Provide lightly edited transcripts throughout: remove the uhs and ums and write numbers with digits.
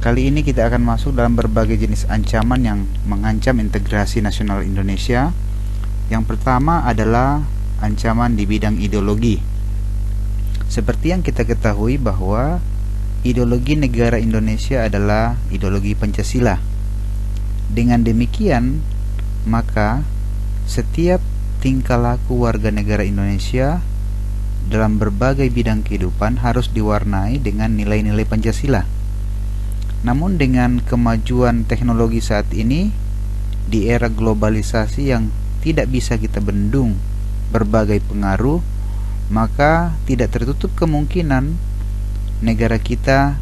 Kali ini kita akan masuk dalam berbagai jenis ancaman yang mengancam integrasi nasional Indonesia. Yang pertama adalah ancaman di bidang ideologi. Seperti yang kita ketahui bahwa ideologi negara Indonesia adalah ideologi Pancasila. Dengan demikian, maka setiap tingkah laku warga negara Indonesia dalam berbagai bidang kehidupan harus diwarnai dengan nilai-nilai Pancasila. Namun dengan kemajuan teknologi saat ini, di era globalisasi yang tidak bisa kita bendung berbagai pengaruh, maka tidak tertutup kemungkinan negara kita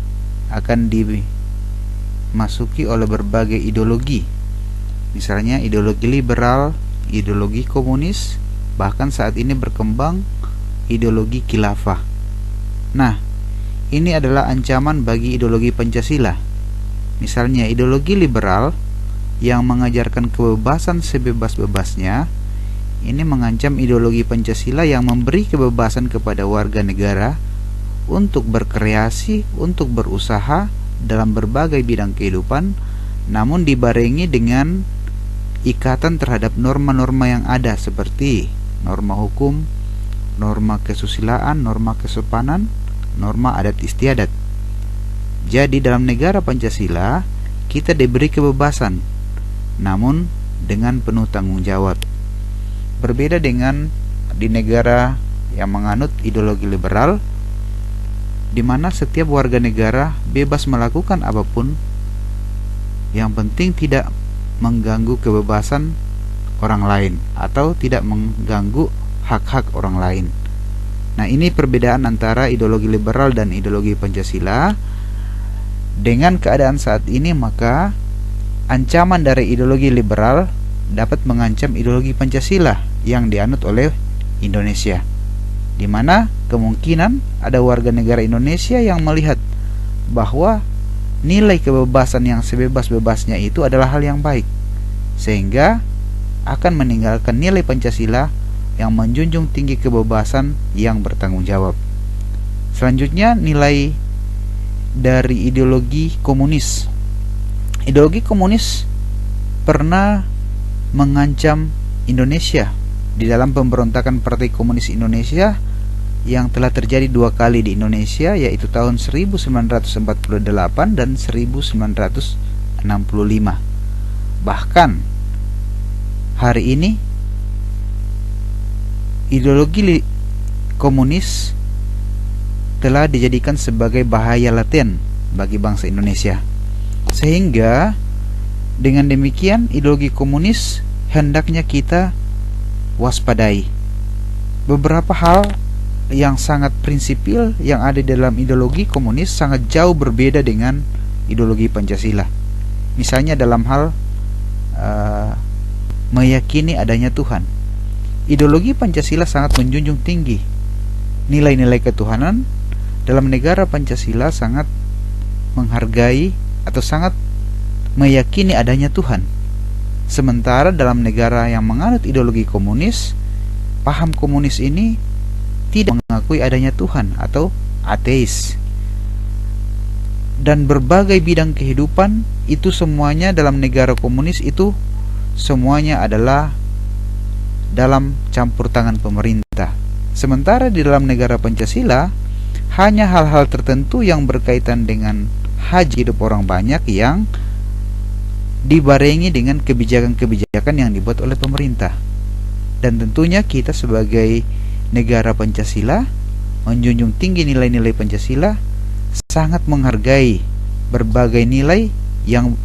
akan dimasuki oleh berbagai ideologi. Misalnya ideologi liberal, ideologi komunis, bahkan saat ini berkembang ideologi khilafah. Nah, ini adalah ancaman bagi ideologi Pancasila. Misalnya ideologi liberal yang mengajarkan kebebasan sebebas-bebasnya, ini mengancam ideologi Pancasila yang memberi kebebasan kepada warga negara untuk berkreasi, untuk berusaha dalam berbagai bidang kehidupan, namun dibarengi dengan ikatan terhadap norma-norma yang ada seperti norma hukum, norma kesusilaan, norma kesopanan, norma adat istiadat. Jadi dalam negara Pancasila kita diberi kebebasan, namun dengan penuh tanggung jawab. Berbeda dengan di negara yang menganut ideologi liberal, di mana setiap warga negara bebas melakukan apapun, yang penting tidak mengganggu kebebasan orang lain atau tidak mengganggu hak-hak orang lain. Nah, ini perbedaan antara ideologi liberal dan ideologi Pancasila. Dengan keadaan saat ini, maka ancaman dari ideologi liberal dapat mengancam ideologi Pancasila yang dianut oleh Indonesia, di mana kemungkinan ada warga negara Indonesia yang melihat bahwa nilai kebebasan yang sebebas-bebasnya itu adalah hal yang baik, sehingga akan meninggalkan nilai Pancasila yang menjunjung tinggi kebebasan yang bertanggung jawab. Selanjutnya, nilai dari ideologi komunis. Ideologi komunis pernah mengancam Indonesia di dalam pemberontakan Partai Komunis Indonesia yang telah terjadi dua kali di Indonesia, yaitu tahun 1948 dan 1965. Bahkan hari ini ideologi komunis telah dijadikan sebagai bahaya laten bagi bangsa Indonesia. Sehingga dengan demikian ideologi komunis hendaknya kita waspadai. Beberapa hal yang sangat prinsipil yang ada di dalam ideologi komunis sangat jauh berbeda dengan ideologi Pancasila. Misalnya dalam hal meyakini adanya Tuhan. Ideologi Pancasila sangat menjunjung tinggi nilai-nilai ketuhanan. Dalam negara Pancasila sangat menghargai atau sangat meyakini adanya Tuhan. Sementara dalam negara yang menganut ideologi komunis, paham komunis ini tidak mengakui adanya Tuhan atau ateis. Dan berbagai bidang kehidupan itu semuanya dalam negara komunis itu semuanya adalah dalam campur tangan pemerintah. Sementara di dalam negara Pancasila hanya hal-hal tertentu yang berkaitan dengan haji hidup orang banyak yang dibarengi dengan kebijakan-kebijakan yang dibuat oleh pemerintah. Dan tentunya kita sebagai negara Pancasila menjunjung tinggi nilai-nilai Pancasila, sangat menghargai berbagai nilai yang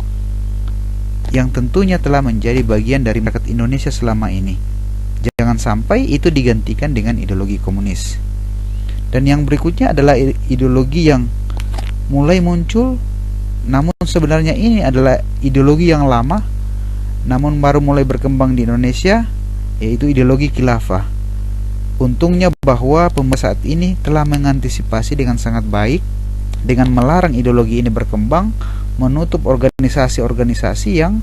tentunya telah menjadi bagian dari masyarakat Indonesia selama ini. Jangan sampai itu digantikan dengan ideologi komunis. Dan yang berikutnya adalah ideologi yang mulai muncul, namun sebenarnya ini adalah ideologi yang lama, namun baru mulai berkembang di Indonesia, yaitu ideologi khilafah. Untungnya bahwa pemerintah saat ini telah mengantisipasi dengan sangat baik dengan melarang ideologi ini berkembang, menutup organisasi-organisasi yang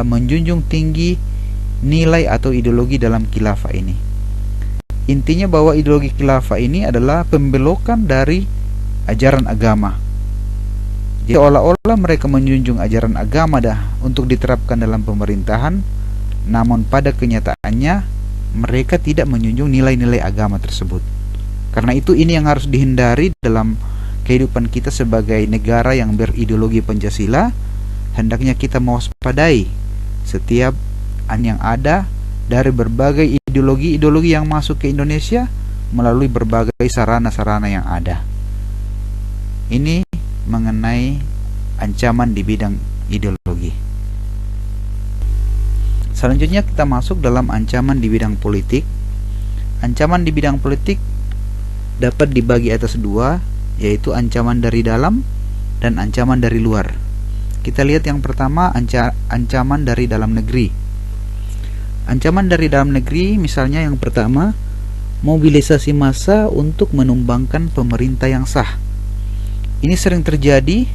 menjunjung tinggi nilai atau ideologi dalam khilafah ini. Intinya bahwa ideologi khilafah ini adalah pembelokan dari ajaran agama. Jadi seolah-olah mereka menjunjung ajaran agama untuk diterapkan dalam pemerintahan, namun pada kenyataannya mereka tidak menjunjung nilai-nilai agama tersebut. Karena itu ini yang harus dihindari dalam kehidupan kita sebagai negara yang berideologi Pancasila. Hendaknya kita mewaspadai setiap yang ada dari berbagai ideologi yang masuk ke Indonesia melalui berbagai sarana-sarana yang ada. Ini mengenai ancaman di bidang ideologi. Selanjutnya kita masuk dalam ancaman di bidang politik. Ancaman di bidang politik dapat dibagi atas dua, yaitu ancaman dari dalam dan ancaman dari luar. Kita lihat yang pertama, ancaman dari dalam negeri. Ancaman dari dalam negeri misalnya yang pertama, mobilisasi massa untuk menumbangkan pemerintah yang sah. Ini sering terjadi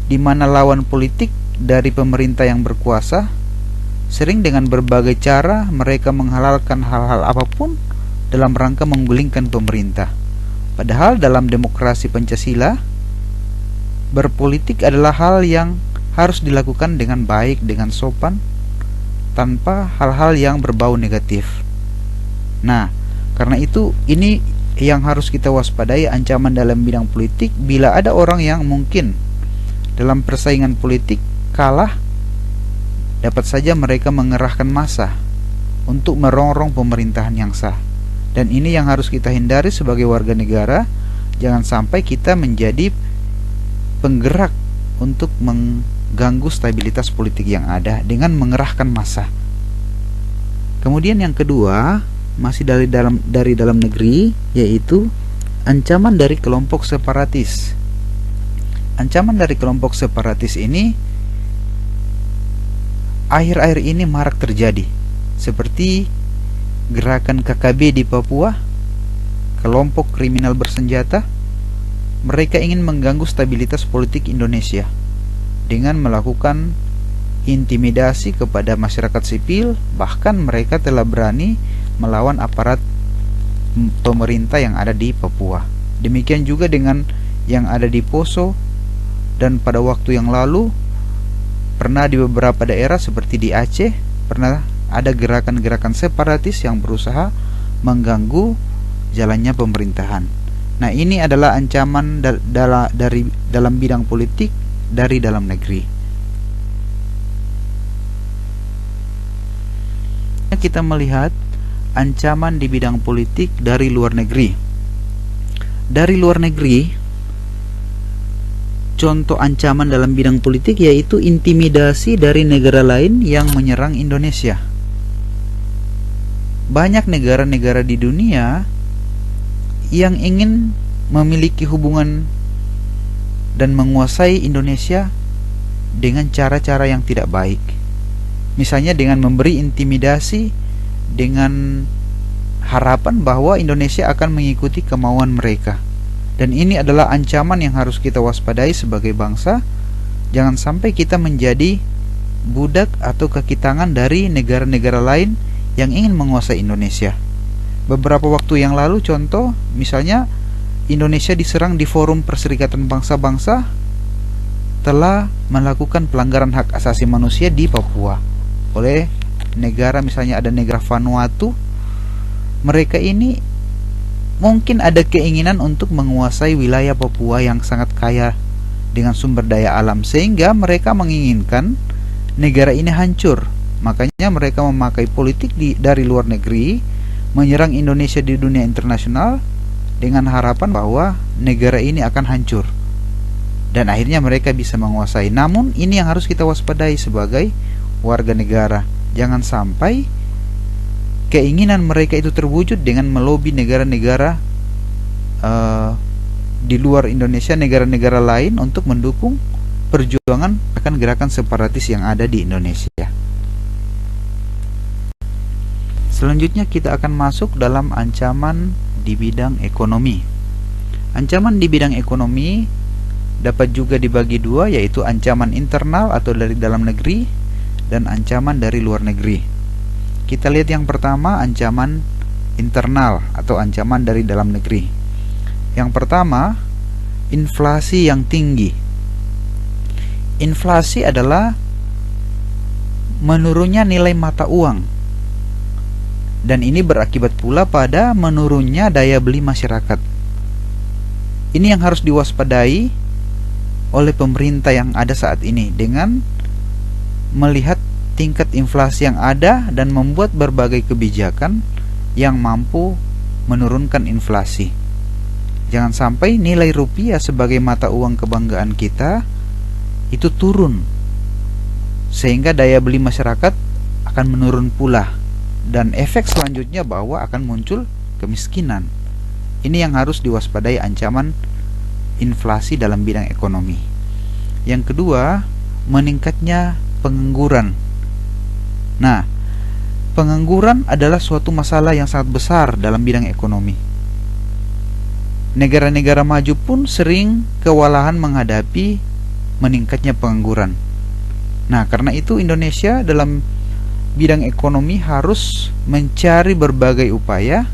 di mana lawan politik dari pemerintah yang berkuasa sering dengan berbagai cara mereka menghalalkan hal-hal apapun dalam rangka menggulingkan pemerintah. Padahal dalam demokrasi Pancasila, berpolitik adalah hal yang harus dilakukan dengan baik, dengan sopan, tanpa hal-hal yang berbau negatif. Nah, karena itu ini yang harus kita waspadai, ancaman dalam bidang politik. Bila ada orang yang mungkin dalam persaingan politik kalah, dapat saja mereka mengerahkan massa untuk merongrong pemerintahan yang sah. Dan ini yang harus kita hindari sebagai warga negara. Jangan sampai kita menjadi penggerak untuk mengganggu stabilitas politik yang ada dengan mengerahkan massa. Kemudian yang kedua, masih dari dalam negeri, yaitu ancaman dari kelompok separatis. Ancaman dari kelompok separatis ini akhir-akhir ini marak terjadi, seperti gerakan KKB di Papua, kelompok kriminal bersenjata. Mereka ingin mengganggu stabilitas politik Indonesia dengan melakukan intimidasi kepada masyarakat sipil. Bahkan mereka telah berani melawan aparat pemerintah yang ada di Papua. Demikian juga dengan yang ada di Poso, dan pada waktu yang lalu pernah di beberapa daerah seperti di Aceh pernah ada gerakan-gerakan separatis yang berusaha mengganggu jalannya pemerintahan. Nah, ini adalah ancaman dari dalam bidang politik dari dalam negeri. Kita melihat ancaman di bidang politik dari luar negeri. Dari luar negeri, contoh ancaman dalam bidang politik yaitu intimidasi dari negara lain yang menyerang Indonesia. Banyak negara-negara di dunia yang ingin memiliki hubungan dan menguasai Indonesia dengan cara-cara yang tidak baik. Misalnya dengan memberi intimidasi dengan harapan bahwa Indonesia akan mengikuti kemauan mereka. Dan ini adalah ancaman yang harus kita waspadai sebagai bangsa. Jangan sampai kita menjadi budak atau kaki tangan dari negara-negara lain yang ingin menguasai Indonesia. Beberapa waktu yang lalu, contoh misalnya Indonesia diserang di Forum Perserikatan Bangsa-Bangsa telah melakukan pelanggaran hak asasi manusia di Papua oleh negara, misalnya ada negara Vanuatu. Mereka ini mungkin ada keinginan untuk menguasai wilayah Papua yang sangat kaya dengan sumber daya alam, sehingga mereka menginginkan negara ini hancur. Makanya mereka memakai politik dari luar negeri, menyerang Indonesia di dunia internasional dengan harapan bahwa negara ini akan hancur, dan akhirnya mereka bisa menguasai. Namun ini yang harus kita waspadai sebagai warga negara. Jangan sampai keinginan mereka itu terwujud dengan melobi negara-negara di luar Indonesia, negara-negara lain untuk mendukung perjuangan akan gerakan separatis yang ada di Indonesia. Selanjutnya kita akan masuk dalam ancaman di bidang ekonomi. Ancaman di bidang ekonomi dapat juga dibagi dua, yaitu ancaman internal atau dari dalam negeri dan ancaman dari luar negeri. Kita lihat yang pertama, ancaman internal atau ancaman dari dalam negeri. Yang pertama, inflasi yang tinggi. Inflasi adalah menurunnya nilai mata uang, dan ini berakibat pula pada menurunnya daya beli masyarakat. Ini yang harus diwaspadai oleh pemerintah yang ada saat ini dengan melihat tingkat inflasi yang ada dan membuat berbagai kebijakan yang mampu menurunkan inflasi. Jangan sampai nilai rupiah sebagai mata uang kebanggaan kita itu turun, sehingga daya beli masyarakat akan menurun pula, dan efek selanjutnya bahwa akan muncul kemiskinan. Ini yang harus diwaspadai ancaman inflasi dalam bidang ekonomi. Yang kedua, meningkatnya pengangguran. Nah, pengangguran adalah suatu masalah yang sangat besar dalam bidang ekonomi. Negara-negara maju pun sering kewalahan menghadapi meningkatnya pengangguran. Nah, karena itu Indonesia dalam bidang ekonomi harus mencari berbagai upaya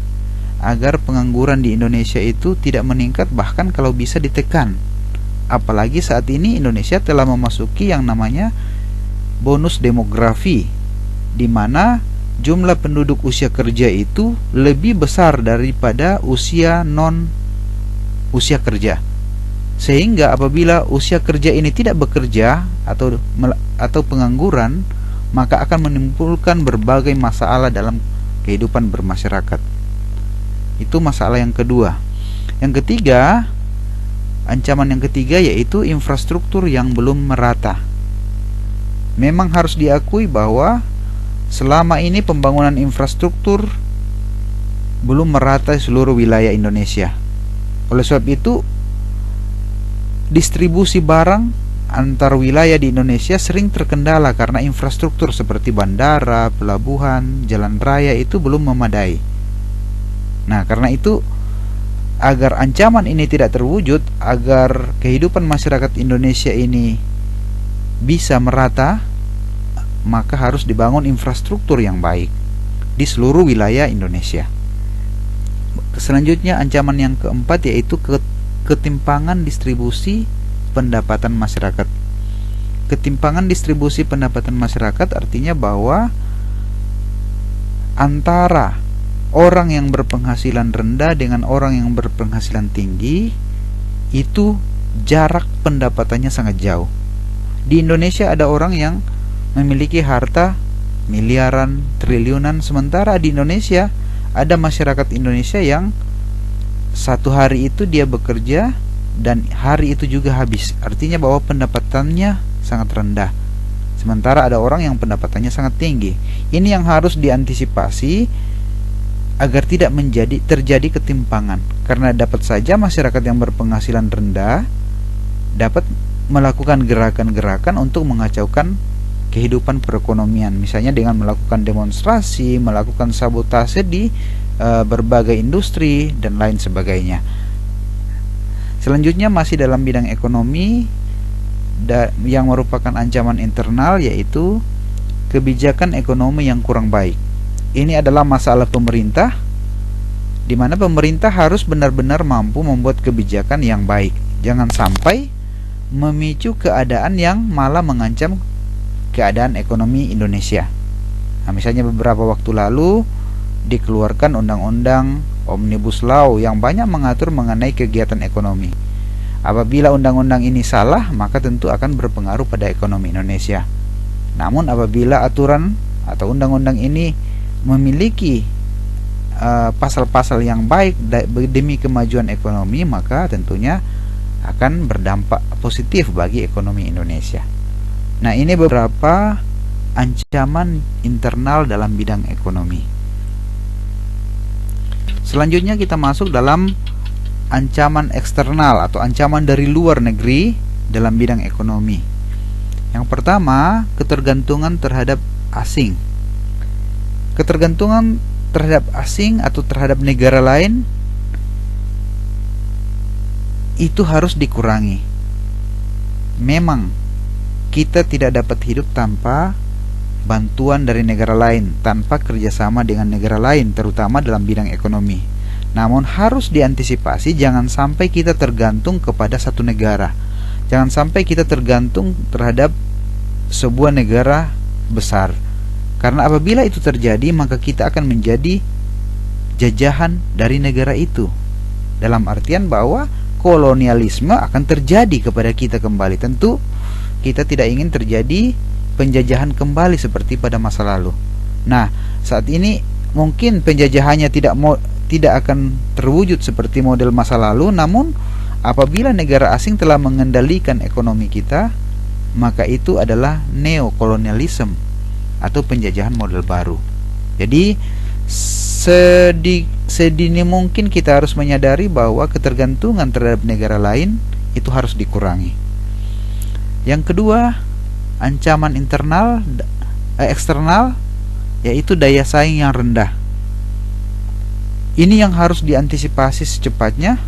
agar pengangguran di Indonesia itu tidak meningkat, bahkan kalau bisa ditekan. Apalagi saat ini Indonesia telah memasuki yang namanya bonus demografi, di mana jumlah penduduk usia kerja itu lebih besar daripada usia kerja. Sehingga apabila usia kerja ini tidak bekerja atau pengangguran, maka akan menimbulkan berbagai masalah dalam kehidupan bermasyarakat. Itu masalah yang kedua. Yang ketiga, ancaman yang ketiga yaitu infrastruktur yang belum merata. Memang harus diakui bahwa selama ini pembangunan infrastruktur belum merata di seluruh wilayah Indonesia. Oleh sebab itu, distribusi barang antar wilayah di Indonesia sering terkendala karena infrastruktur seperti bandara, pelabuhan, jalan raya itu belum memadai. Nah, karena itu agar ancaman ini tidak terwujud, agar kehidupan masyarakat Indonesia ini bisa merata, maka harus dibangun infrastruktur yang baik di seluruh wilayah Indonesia. Selanjutnya, ancaman yang keempat yaitu ketimpangan distribusi pendapatan masyarakat. Ketimpangan distribusi pendapatan masyarakat artinya bahwa antara orang yang berpenghasilan rendah dengan orang yang berpenghasilan tinggi itu jarak pendapatannya sangat jauh. Di Indonesia ada orang yang memiliki harta miliaran, triliunan, sementara di Indonesia ada masyarakat Indonesia yang satu hari itu dia bekerja dan hari itu juga habis. Ternyata bahwa pendapatannya sangat rendah, sementara ada orang yang pendapatannya sangat tinggi. Ini yang harus diantisipasi agar tidak terjadi ketimpangan, karena dapat saja masyarakat yang berpenghasilan rendah dapat melakukan gerakan-gerakan untuk mengacaukan kehidupan perekonomian, misalnya dengan melakukan demonstrasi, melakukan sabotase di berbagai industri dan lain sebagainya. Selanjutnya masih dalam bidang ekonomi yang merupakan ancaman internal, yaitu kebijakan ekonomi yang kurang baik. Ini adalah masalah pemerintah, di mana pemerintah harus benar-benar mampu membuat kebijakan yang baik. Jangan sampai memicu keadaan yang malah mengancam keadaan ekonomi Indonesia. Nah, misalnya beberapa waktu lalu dikeluarkan undang-undang Omnibus Law yang banyak mengatur mengenai kegiatan ekonomi. Apabila undang-undang ini salah, maka tentu akan berpengaruh pada ekonomi Indonesia. Namun apabila aturan atau undang-undang ini memiliki pasal-pasal yang baik demi kemajuan ekonomi, maka tentunya akan berdampak positif bagi ekonomi Indonesia. Nah, ini beberapa ancaman internal dalam bidang ekonomi. Selanjutnya kita masuk dalam ancaman eksternal atau ancaman dari luar negeri dalam bidang ekonomi. Yang pertama, ketergantungan terhadap asing. Ketergantungan terhadap asing atau terhadap negara lain itu harus dikurangi. Memang kita tidak dapat hidup tanpa bantuan dari negara lain, tanpa kerjasama dengan negara lain, terutama dalam bidang ekonomi. Namun harus diantisipasi jangan sampai kita tergantung kepada satu negara. Jangan sampai kita tergantung terhadap sebuah negara besar. Karena apabila itu terjadi, maka kita akan menjadi jajahan dari negara itu. Dalam artian bahwa kolonialisme akan terjadi kepada kita kembali. Tentu kita tidak ingin terjadi penjajahan kembali seperti pada masa lalu. Nah, saat ini mungkin penjajahannya tidak akan terwujud seperti model masa lalu, namun apabila negara asing telah mengendalikan ekonomi kita, maka itu adalah neokolonialisme atau penjajahan model baru. Jadi sedini mungkin kita harus menyadari bahwa ketergantungan terhadap negara lain itu harus dikurangi. Yang kedua, ancaman eksternal, yaitu daya saing yang rendah. Ini yang harus diantisipasi secepatnya,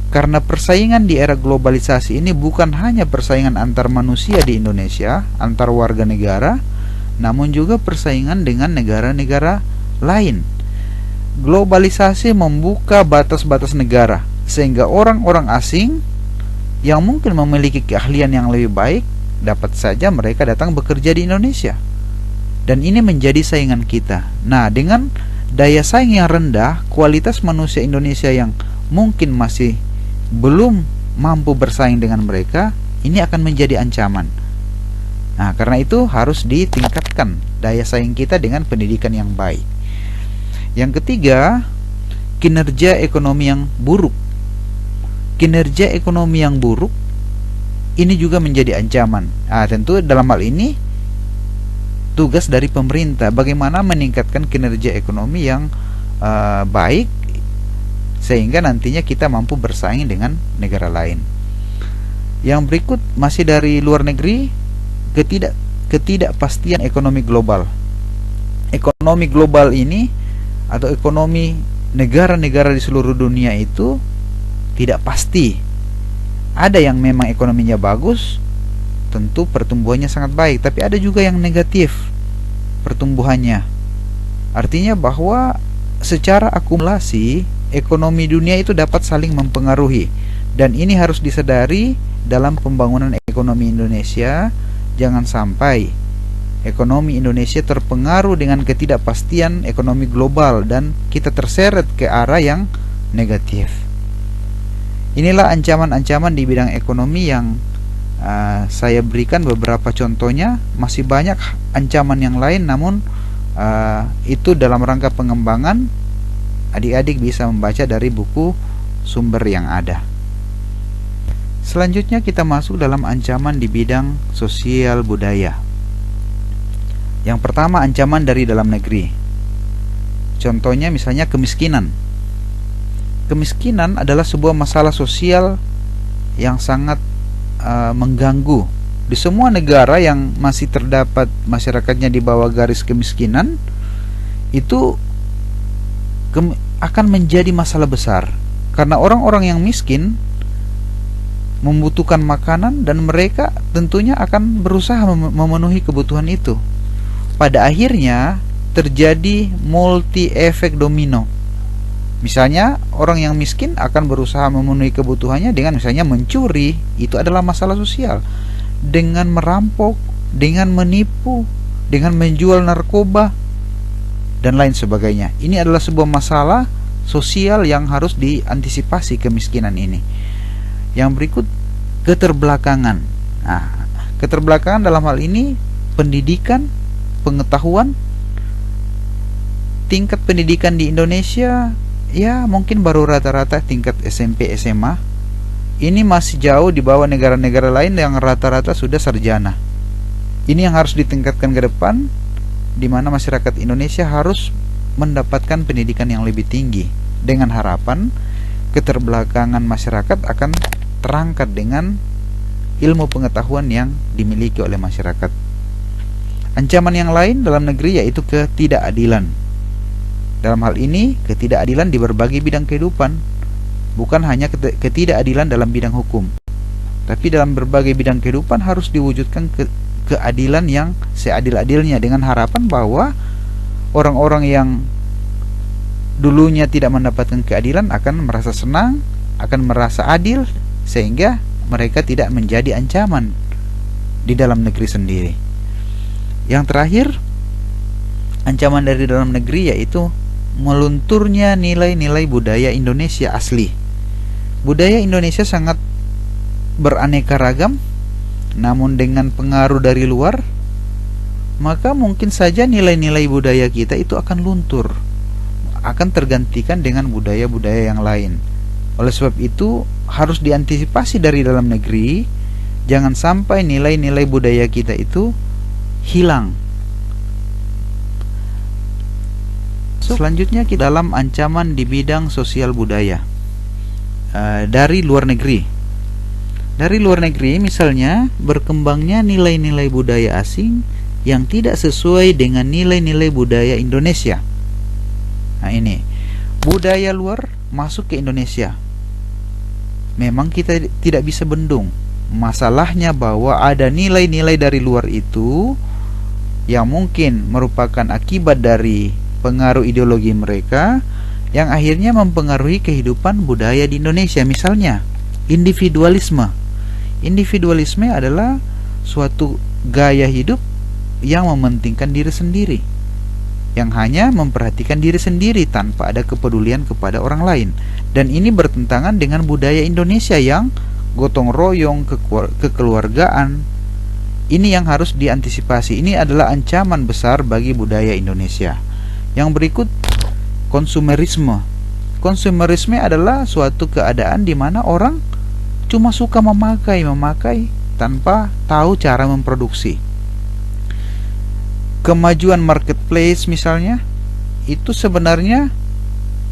karena persaingan di era globalisasi ini bukan hanya persaingan antar manusia di Indonesia, antar warga negara, namun juga persaingan dengan negara-negara lain. Globalisasi membuka batas-batas negara, sehingga orang-orang asing yang mungkin memiliki keahlian yang lebih baik, dapat saja mereka datang bekerja di Indonesia. Dan ini menjadi saingan kita. Nah, dengan daya saing yang rendah, kualitas manusia Indonesia yang mungkin masih belum mampu bersaing dengan mereka, ini akan menjadi ancaman. Nah, karena itu harus ditingkatkan daya saing kita dengan pendidikan yang baik. Yang ketiga, kinerja ekonomi yang buruk. Kinerja ekonomi yang buruk ini juga menjadi ancaman. Nah, tentu dalam hal ini tugas dari pemerintah bagaimana meningkatkan kinerja ekonomi yang baik, sehingga nantinya kita mampu bersaing dengan negara lain. Yang berikut masih dari luar negeri, ketidakpastian ekonomi global. Ekonomi global ini atau ekonomi negara-negara di seluruh dunia itu tidak pasti. Ada yang memang ekonominya bagus, tentu pertumbuhannya sangat baik, tapi ada juga yang negatif pertumbuhannya. Artinya bahwa secara akumulasi ekonomi dunia itu dapat saling mempengaruhi, dan ini harus disadari dalam pembangunan ekonomi Indonesia. Jangan sampai ekonomi Indonesia terpengaruh dengan ketidakpastian ekonomi global dan kita terseret ke arah yang negatif. Inilah ancaman-ancaman di bidang ekonomi yang saya berikan beberapa contohnya. Masih banyak ancaman yang lain, namun itu dalam rangka pengembangan. Adik-adik bisa membaca dari buku sumber yang ada. Selanjutnya kita masuk dalam ancaman di bidang sosial budaya. Yang pertama, ancaman dari dalam negeri. Contohnya misalnya kemiskinan. Kemiskinan adalah sebuah masalah sosial yang sangat mengganggu. Di semua negara yang masih terdapat masyarakatnya di bawah garis kemiskinan, itu akan menjadi masalah besar, karena orang-orang yang miskin membutuhkan makanan dan mereka tentunya akan berusaha memenuhi kebutuhan itu. Pada akhirnya terjadi multi efek domino. Misalnya orang yang miskin akan berusaha memenuhi kebutuhannya dengan misalnya mencuri, itu adalah masalah sosial. Dengan merampok, dengan menipu, dengan menjual narkoba dan lain sebagainya. Ini adalah sebuah masalah sosial yang harus diantisipasi, kemiskinan ini. Yang berikut, keterbelakangan. Nah, keterbelakangan dalam hal ini pendidikan, pengetahuan. Tingkat pendidikan di Indonesia ya mungkin baru rata-rata tingkat SMP SMA. Ini masih jauh di bawah negara-negara lain yang rata-rata sudah sarjana. Ini yang harus ditingkatkan ke depan, di mana masyarakat Indonesia harus mendapatkan pendidikan yang lebih tinggi, dengan harapan keterbelakangan masyarakat akan terangkat dengan ilmu pengetahuan yang dimiliki oleh masyarakat. Ancaman yang lain dalam negeri yaitu ketidakadilan. Dalam hal ini, ketidakadilan di berbagai bidang kehidupan, bukan hanya ketidakadilan dalam bidang hukum, tapi dalam berbagai bidang kehidupan harus diwujudkan keadilan yang seadil-adilnya, dengan harapan bahwa orang-orang yang dulunya tidak mendapatkan keadilan akan merasa senang, akan merasa adil, sehingga mereka tidak menjadi ancaman di dalam negeri sendiri. Yang terakhir, ancaman dari dalam negeri yaitu melunturnya nilai-nilai budaya Indonesia asli. Budaya Indonesia sangat beraneka ragam, namun dengan pengaruh dari luar, maka mungkin saja nilai-nilai budaya kita itu akan luntur, akan tergantikan dengan budaya-budaya yang lain. Oleh sebab itu, harus diantisipasi dari dalam negeri, jangan sampai nilai-nilai budaya kita itu hilang. Selanjutnya kita dalam ancaman di bidang sosial budaya dari luar negeri. Dari luar negeri misalnya berkembangnya nilai-nilai budaya asing yang tidak sesuai dengan nilai-nilai budaya Indonesia. Nah ini, budaya luar masuk ke Indonesia. Memang kita tidak bisa bendung. Masalahnya bahwa ada nilai-nilai dari luar itu yang mungkin merupakan akibat dari pengaruh ideologi mereka yang akhirnya mempengaruhi kehidupan budaya di Indonesia. Misalnya, individualisme. Individualisme adalah suatu gaya hidup yang mementingkan diri sendiri, yang hanya memperhatikan diri sendiri tanpa ada kepedulian kepada orang lain. Dan ini bertentangan dengan budaya Indonesia yang gotong royong, kekeluargaan. Ini yang harus diantisipasi. Ini adalah ancaman besar bagi budaya Indonesia. Yang berikut, konsumerisme. Konsumerisme adalah suatu keadaan di mana orang cuma suka memakai tanpa tahu cara memproduksi. Kemajuan marketplace misalnya, itu sebenarnya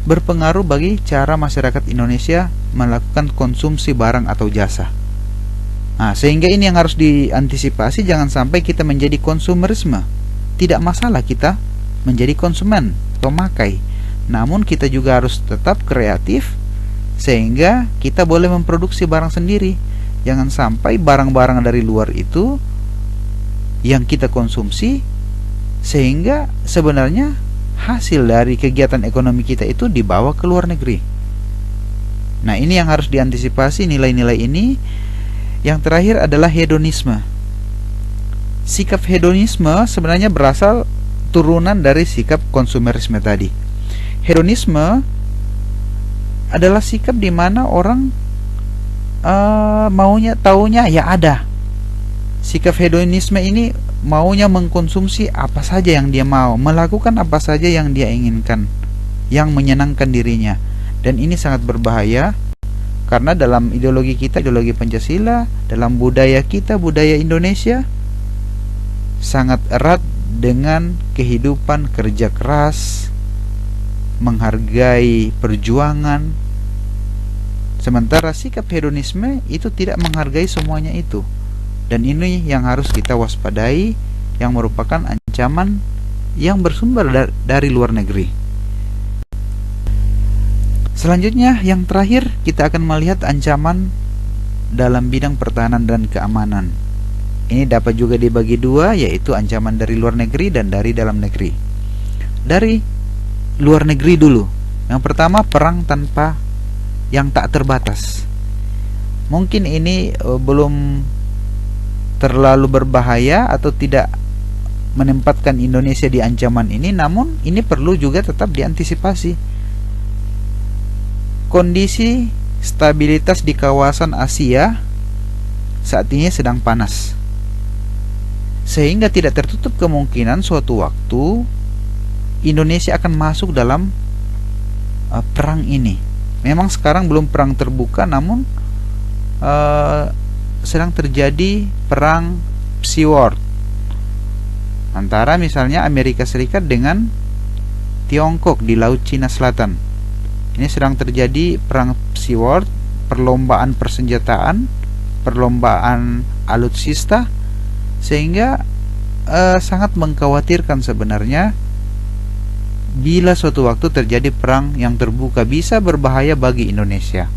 berpengaruh bagi cara masyarakat Indonesia melakukan konsumsi barang atau jasa. Nah, sehingga ini yang harus diantisipasi, jangan sampai kita menjadi konsumerisme. Tidak masalah kita menjadi konsumen, pemakai, namun kita juga harus tetap kreatif sehingga kita boleh memproduksi barang sendiri. Jangan sampai barang-barang dari luar itu yang kita konsumsi sehingga sebenarnya hasil dari kegiatan ekonomi kita itu dibawa ke luar negeri. Nah, ini yang harus diantisipasi, nilai-nilai ini. Yang terakhir adalah hedonisme. Sikap hedonisme sebenarnya berasal turunan dari sikap konsumerisme tadi. Hedonisme adalah sikap di mana orang taunya ya ada. Sikap hedonisme ini maunya mengkonsumsi apa saja yang dia mau, melakukan apa saja yang dia inginkan, yang menyenangkan dirinya. Dan ini sangat berbahaya karena dalam ideologi kita, ideologi Pancasila, dalam budaya kita, budaya Indonesia, sangat erat dengan kehidupan kerja keras, menghargai perjuangan. Sementara sikap hedonisme itu tidak menghargai semuanya itu. Dan ini yang harus kita waspadai, yang merupakan ancaman yang bersumber dari luar negeri. Selanjutnya, yang terakhir, kita akan melihat ancaman dalam bidang pertahanan dan keamanan. Ini dapat juga dibagi dua, yaitu ancaman dari luar negeri dan dari dalam negeri. Dari luar negeri dulu. Yang pertama, perang yang tak terbatas. Mungkin ini belum terlalu berbahaya atau tidak menempatkan Indonesia di ancaman ini, namun ini perlu juga tetap diantisipasi. Kondisi stabilitas di kawasan Asia saat ini sedang panas, sehingga tidak tertutup kemungkinan suatu waktu Indonesia akan masuk dalam perang ini. Memang sekarang belum perang terbuka, namun sedang terjadi perang Psy-War antara misalnya Amerika Serikat dengan Tiongkok di Laut Cina Selatan. Ini sedang terjadi perang Psy-War, perlombaan persenjataan, perlombaan alutsista, sehingga sangat mengkhawatirkan sebenarnya bila suatu waktu terjadi perang yang terbuka, bisa berbahaya bagi Indonesia.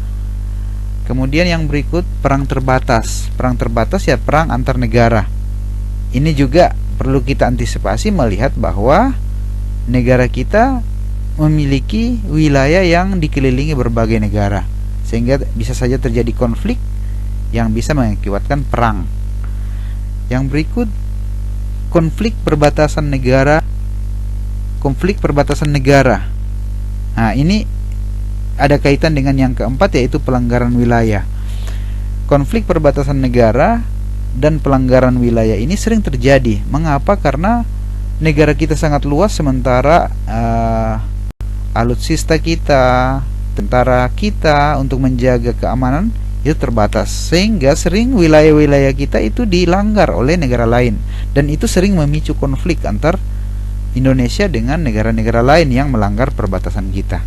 Kemudian yang berikut, perang terbatas. Perang terbatas ya perang antar negara. Ini juga perlu kita antisipasi melihat bahwa negara kita memiliki wilayah yang dikelilingi berbagai negara, sehingga bisa saja terjadi konflik yang bisa mengakibatkan perang. Yang berikut, konflik perbatasan negara. Nah, ini ada kaitan dengan yang keempat, yaitu pelanggaran wilayah. Konflik perbatasan negara dan pelanggaran wilayah ini sering terjadi. Mengapa? Karena negara kita sangat luas, sementara alutsista kita, tentara kita untuk menjaga keamanan itu terbatas, sehingga sering wilayah-wilayah kita itu dilanggar oleh negara lain, dan itu sering memicu konflik antar Indonesia dengan negara-negara lain yang melanggar perbatasan kita.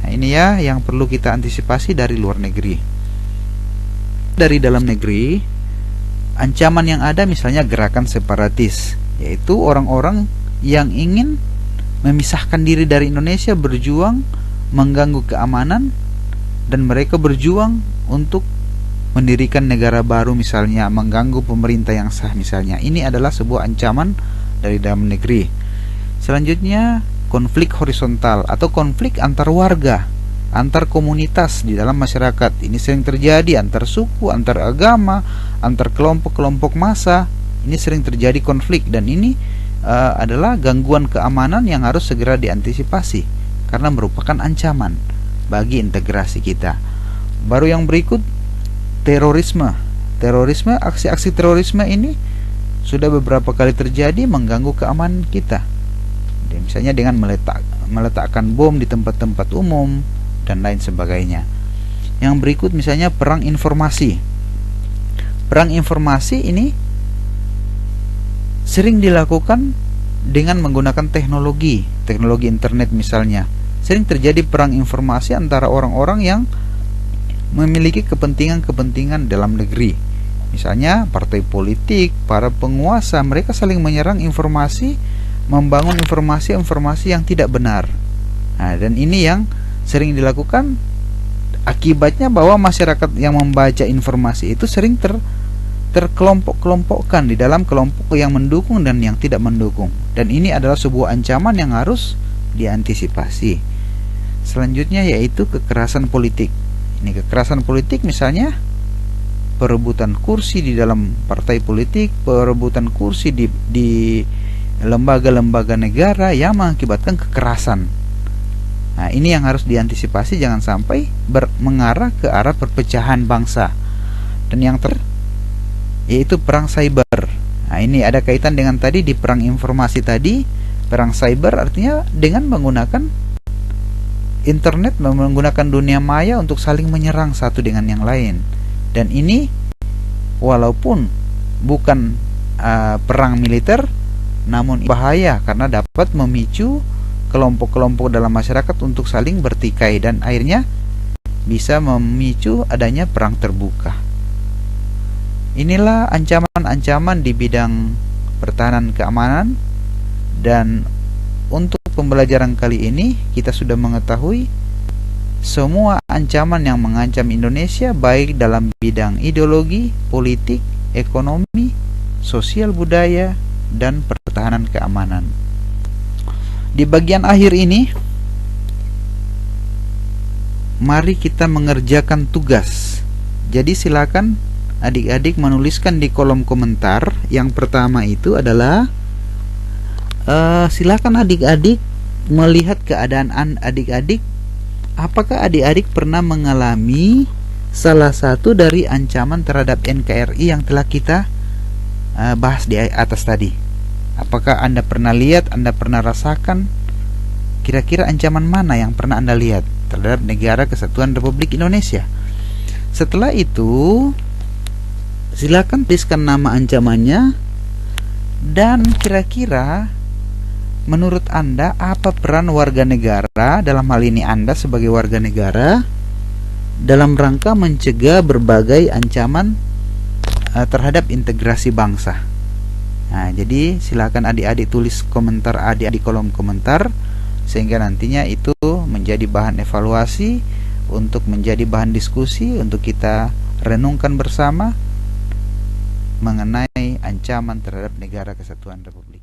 Nah, ini ya yang perlu kita antisipasi dari luar negeri. Dari dalam negeri, ancaman yang ada misalnya gerakan separatis, yaitu orang-orang yang ingin memisahkan diri dari Indonesia, berjuang mengganggu keamanan, dan mereka berjuang untuk mendirikan negara baru, misalnya mengganggu pemerintah yang sah misalnya. Ini adalah sebuah ancaman dari dalam negeri. Selanjutnya, konflik horizontal atau konflik antar warga, antar komunitas di dalam masyarakat. Ini sering terjadi antar suku, antar agama, antar kelompok-kelompok massa. Ini sering terjadi konflik, dan ini adalah gangguan keamanan yang harus segera diantisipasi karena merupakan ancaman bagi integrasi kita. Baru yang berikut, terorisme. Aksi-aksi terorisme ini sudah beberapa kali terjadi, mengganggu keamanan kita. Misalnya dengan meletakkan bom di tempat-tempat umum dan lain sebagainya. Yang berikut misalnya perang informasi. Perang informasi ini sering dilakukan dengan menggunakan teknologi internet misalnya. Sering terjadi perang informasi antara orang-orang yang memiliki kepentingan-kepentingan dalam negeri. Misalnya partai politik, para penguasa, mereka saling menyerang informasi, membangun informasi-informasi yang tidak benar. Nah, dan ini yang sering dilakukan, akibatnya bahwa masyarakat yang membaca informasi itu sering terkelompok-kelompokkan di dalam kelompok yang mendukung dan yang tidak mendukung. Dan ini adalah sebuah ancaman yang harus diantisipasi. Selanjutnya yaitu kekerasan politik. Ini kekerasan politik misalnya perebutan kursi di dalam partai politik, perebutan kursi di lembaga-lembaga negara yang mengakibatkan kekerasan. Nah, ini yang harus diantisipasi, jangan sampai mengarah ke arah perpecahan bangsa. Dan yang yaitu perang cyber. Nah, ini ada kaitan dengan tadi di perang informasi tadi. Perang cyber artinya dengan menggunakan internet, menggunakan dunia maya untuk saling menyerang satu dengan yang lain. Dan ini walaupun bukan perang militer, namun bahaya karena dapat memicu kelompok-kelompok dalam masyarakat untuk saling bertikai, dan akhirnya bisa memicu adanya perang terbuka. Inilah ancaman-ancaman di bidang pertahanan keamanan, dan untuk pembelajaran kali ini kita sudah mengetahui semua ancaman yang mengancam Indonesia, baik dalam bidang ideologi, politik, ekonomi, sosial budaya, dan pertahanan keamanan. Di bagian akhir ini, mari kita mengerjakan tugas. Jadi silakan adik-adik menuliskan di kolom komentar. Yang pertama itu adalah silakan adik-adik melihat keadaan adik-adik. Apakah adik-adik pernah mengalami salah satu dari ancaman terhadap NKRI yang telah kita bahas di atas tadi? Apakah Anda pernah lihat, Anda pernah rasakan? Kira-kira ancaman mana yang pernah Anda lihat terhadap negara kesatuan Republik Indonesia? Setelah itu, silakan tuliskan nama ancamannya, dan kira-kira menurut Anda apa peran warga negara, dalam hal ini Anda sebagai warga negara, dalam rangka mencegah berbagai ancaman terhadap integrasi bangsa. Nah, jadi silakan adik-adik tulis komentar adik di kolom komentar, sehingga nantinya itu menjadi bahan evaluasi, untuk menjadi bahan diskusi, untuk kita renungkan bersama mengenai ancaman terhadap negara kesatuan Republik